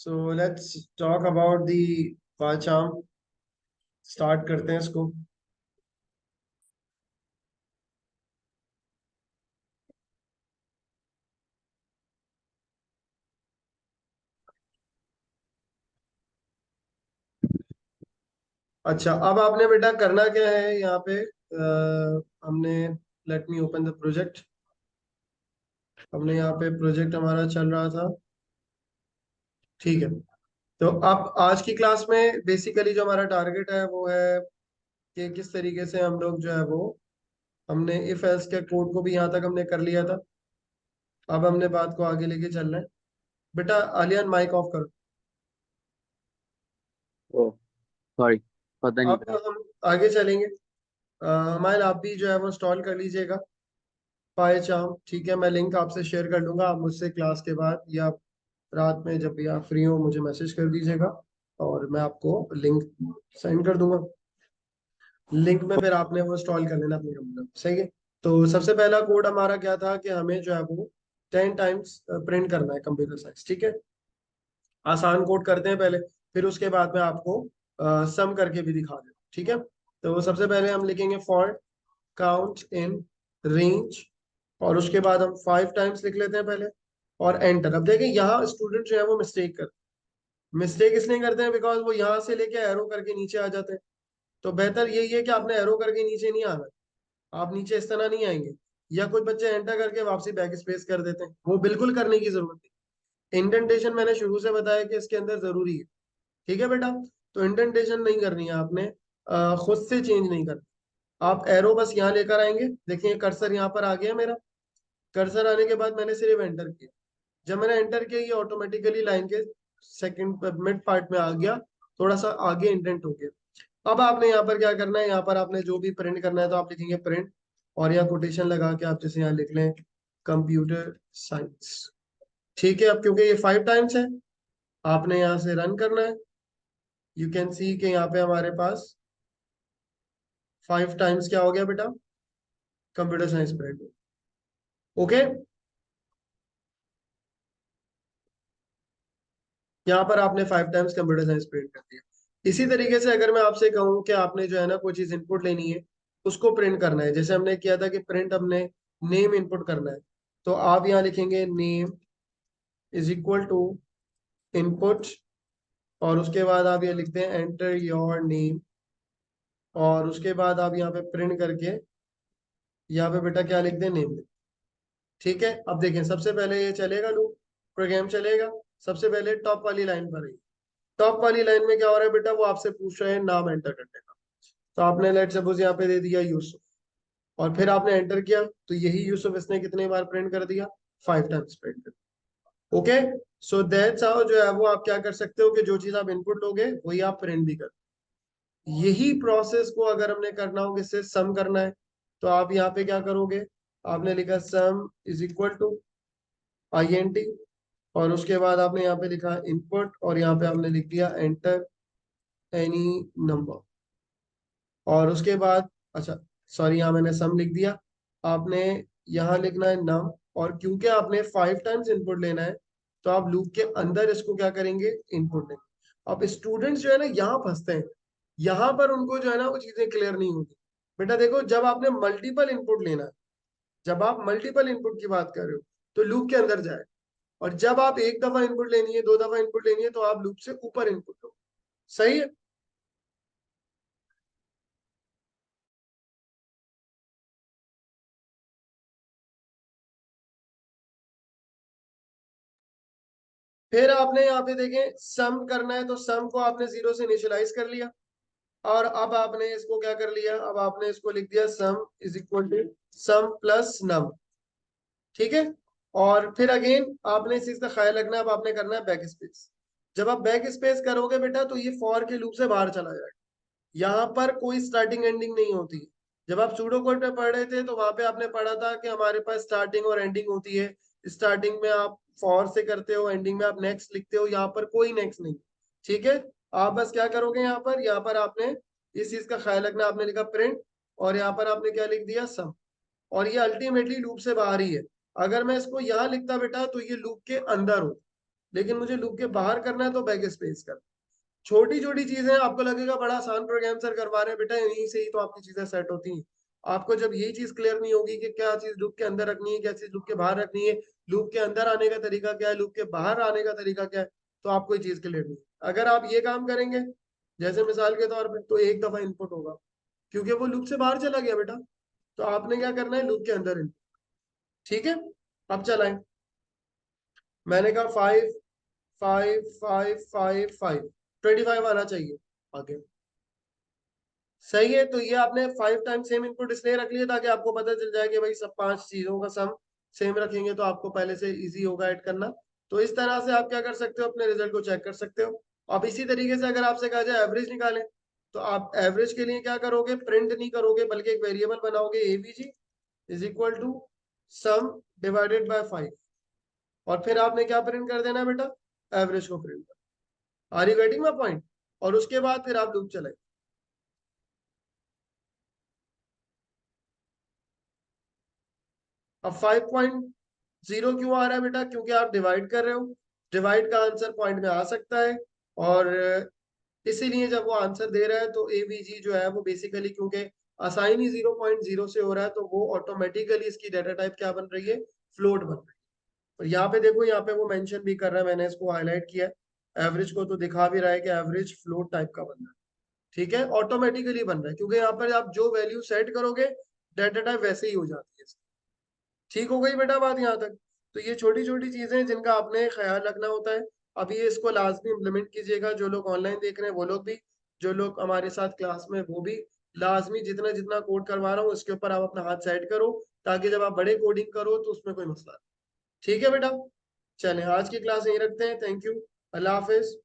So let's talk about the पाचाम। Start करते हैं इसको। अच्छा, अब आपने बेटा करना क्या है यहाँ पे। हमने let me open the project. हमने यहाँ पे प्रोजेक्ट हमारा चल रहा था। ठीक है। तो अब आज की क्लास में बेसिकली जो हमारा टारगेट है वो है कि किस तरीके से हम लोग जो है वो हमने इफ एल्स के कोड को भी यहाँ तक हमने कर लिया था। अब हमने बात को आगे लेके चलना है। बेटा आलियान माइक ऑफ करो। ओ सॉरी, पता नहीं अब था। हम आगे चलेंगे। हमारे आप भी जो है वो इंस्टॉल कर लीजिएगा पाएचाम। ठीक है, मैं लिंक आपसे शेयर कर लूंगा। आप मुझसे क्लास के बाद या रात में जब भी आप फ्री हो मुझे मैसेज कर दीजिएगा और मैं आपको लिंक सेंड कर दूंगा। लिंक में फिर आपने वो इंस्टॉल कर लेना अपने कंप्यूटर में। सही है। तो सबसे पहला कोड हमारा क्या था कि हमें जो है वो 10 टाइम्स प्रिंट करना है कंप्यूटर साइंस। ठीक है। आसान कोड करते हैं पहले, फिर उसके बाद में आपको सम करके भी दिखा दें। ठीक है। तो सबसे पहले हम लिखेंगे फॉर काउंट इन रेंज और उसके बाद हम 5 टाइम्स लिख लेते हैं पहले और एंटर। अब देखें यहाँ स्टूडेंट जो है वो मिस्टेक इसलिए करते हैं बिकॉज वो यहाँ से लेके एरो करके नीचे आ जाते हैं। तो बेहतर यही है कि आपने एरो करके नीचे नहीं आना है। आप नीचे इस तरह नहीं आएंगे। या कुछ बच्चे एंटर करके वापसी बैक स्पेस कर देते हैं, वो बिल्कुल करने की जरूरत नहीं। इंडेंटेशन मैंने शुरू से बताया कि इसके अंदर जरूरी है। ठीक है बेटा। तो इंडेंटेशन नहीं करनी है आपने, खुद से चेंज नहीं करना। आप एरो बस यहाँ लेकर आएंगे। देखिए कर्सर यहाँ पर आ गया मेरा। कर्सर आने के बाद मैंने सिर्फ एंटर किया। जब मैंने एंटर किया ये ऑटोमेटिकली लाइन के सेकंड मिड पार्ट में आ गया। थोड़ा सा आगे इंडेंट हो गया। अब आपने यहाँ पर क्या करना है, यहाँ पर आपने जो भी प्रिंट करना है तो आप लिखेंगे प्रिंट और यहाँ कोटेशन लगा के आप जैसे यहाँ लिख लें कंप्यूटर साइंस। ठीक है। अब क्योंकि ये 5 टाइम्स है आपने यहाँ से रन करना है। यू कैन सी कि यहाँ पे हमारे पास 5 टाइम्स क्या हो गया बेटा, कंप्यूटर साइंस प्रिंट। ओके। यहाँ पर आपने 5 टाइम्स कंप्यूटर साइंस प्रिंट कर दिया। इसी तरीके से अगर मैं आपसे कहूँ कि आपने जो है ना कोई चीज इनपुट लेनी है उसको प्रिंट करना है, जैसे हमने किया था कि प्रिंट हमने नेम इनपुट करना है। तो आप यहाँ लिखेंगे name is equal to input और उसके बाद आप ये लिखते हैं एंटर योर नेम और उसके बाद आप यहाँ पे प्रिंट करके यहाँ पे बेटा क्या लिख दें, नेम। ठीक है। अब देखें सबसे पहले ये चलेगा लूप, प्रोग्राम चलेगा। सबसे पहले टॉप वाली लाइन पर है। टॉप वाली लाइन में क्या हो रहा है बेटा, वो आपसे पूछ रहे हैं नाम एंटर करने का। तो आपने लेट सपोज यहाँ पे दे दिया यूसुफ और फिर आपने एंटर किया तो यही यूसुफ इसने कितने बार प्रिंट कर दिया, 5 टाइम्स प्रिंट कर दिया। ओके। सो दैट्स हाउ जो है वो आप क्या कर सकते हो कि जो चीज आप इनपुट लोगे वही आप प्रिंट भी कर। यही प्रोसेस को अगर हमने करना हो किससे, सम करना है, तो आप यहाँ पे क्या करोगे, आपने लिखा sum is equal to INT और उसके बाद आपने यहाँ पे लिखा इनपुट और यहाँ पे आपने लिख दिया एंटर एनी नंबर और उसके बाद अच्छा सॉरी यहाँ मैंने सम लिख दिया। आपने यहाँ लिखना है नम और क्योंकि आपने 5 टाइम्स इनपुट लेना है तो आप लूप के अंदर इसको क्या करेंगे, इनपुट लेंगे। अब स्टूडेंट्स जो है ना यहाँ फंसते हैं, यहाँ पर उनको जो है ना वो चीजें क्लियर नहीं होती। बेटा देखो जब आपने मल्टीपल इनपुट लेना है, जब आप मल्टीपल इनपुट की बात कर रहे हो तो लूप के अंदर जाए और जब आप एक दफा इनपुट लेनी है, 2 दफा इनपुट लेनी है तो आप लूप से ऊपर इनपुट लो। सही है। फिर आपने यहाँ पे देखें सम करना है तो सम को आपने 0 से इनिशियलाइज कर लिया और अब आपने इसको क्या कर लिया, अब आपने इसको लिख दिया sum is equal to sum plus num. ठीक है। और फिर अगेन आपने इस चीज का ख्याल रखना है, अब आपने करना है बैक स्पेस। जब आप बैक स्पेस करोगे बेटा तो ये फॉर के लूप से बाहर चला जाएगा। यहाँ पर कोई स्टार्टिंग एंडिंग नहीं होती। जब आप सूडो कोड में पढ़ रहे थे तो वहां पे आपने पढ़ा था कि हमारे पास स्टार्टिंग और एंडिंग होती है। स्टार्टिंग में आप फॉर से करते हो, एंडिंग में आप नेक्स्ट लिखते हो, यहाँ पर कोई नेक्स्ट नहीं। ठीक है। आप बस क्या करोगे, यहाँ पर आपने इस चीज का ख्याल रखना, आपने लिखा प्रिंट और यहाँ पर आपने क्या लिख दिया, सम। और ये अल्टीमेटली लूप से बाहर ही है। अगर मैं इसको यहाँ लिखता बेटा तो ये लूप के अंदर हो। लेकिन मुझे लूप के बाहर करना है तो बैक स्पेस करना। छोटी छोटी चीजें आपको लगेगा बड़ा आसान प्रोग्राम सर करवा रहे हैं, बेटा यहीं से ही तो आपकी चीजें सेट होती हैं। आपको जब यही चीज क्लियर नहीं होगी कि क्या चीज लूप के अंदर रखनी है, क्या चीज लूप के बाहर रखनी है, लूप के अंदर आने का तरीका क्या है, लूप के बाहर आने का तरीका क्या है, तो आपको ये चीज क्लियर नहीं है। अगर आप ये काम करेंगे जैसे मिसाल के तौर पे, तो एक दफा इनपुट होगा क्योंकि वो लूप से बाहर चला गया बेटा। तो आपने क्या करना है, लूप के अंदर इनपुट। ठीक है, अब चलाएं। मैंने कहा 5 5 5 5 5, 25 आना चाहिए आगे। सही है, तो ये आपने 5 टाइम सेम इनपुट इसलिए रख लिया ताकि आपको पता चल जाए कि भाई सब 5 चीजों का सम सेम रखेंगे तो आपको पहले से इजी होगा ऐड करना। तो इस तरह से आप क्या कर सकते हो, अपने रिजल्ट को चेक कर सकते हो। अब इसी तरीके से अगर आपसे कहा जाए एवरेज निकालें, तो आप एवरेज के लिए क्या करोगे, प्रिंट नहीं करोगे बल्कि एक वेरिएबल बनाओगे AVG is equal to sum divided by 5, और फिर आपने क्या प्रिंट कर देना बेटा, एवरेज को प्रिंट कर। Are you getting my point? और उसके बाद फिर आप लूप चलाए। अब 5.0 क्यों आ रहा है बेटा, क्योंकि आप डिवाइड कर रहे हो। डिवाइड का आंसर पॉइंट में आ सकता है, और इसीलिए जब वो आंसर दे रहा है तो एवीजी जो है वो बेसिकली, क्योंकि असाइन ही 0.0 से हो रहा है, तो वो ऑटोमेटिकली इसकी डाटा टाइप क्या बन रही है, फ्लोट बन रही है। और यहाँ पे देखो, यहाँ पे वो मेंशन भी कर रहा है, मैंने इसको हाईलाइट किया है, एवरेज को तो दिखा भी रहा है कि एवरेज फ्लोट टाइप का बन रहा है। ठीक है, ऑटोमेटिकली बन रहा है क्योंकि यहाँ पर आप जो वैल्यू सेट करोगे डाटा टाइप वैसे ही हो जाती है। ठीक हो गई बेटा बात यहाँ तक? तो ये छोटी छोटी चीजें हैं जिनका आपने ख्याल रखना होता है। अभी ये इसको लाजमी इम्प्लीमेंट कीजिएगा, जो लोग ऑनलाइन देख रहे हैं वो लोग भी, जो लोग हमारे साथ क्लास में वो भी। लाजमी जितना जितना कोड करवा रहा हूँ उसके ऊपर आप अपना हाथ सेट करो, ताकि जब आप बड़े कोडिंग करो तो उसमें कोई मसला नहीं। ठीक है बेटा, चलें आज की क्लास यहीं रखते हैं। Thank you, Allah Hafiz.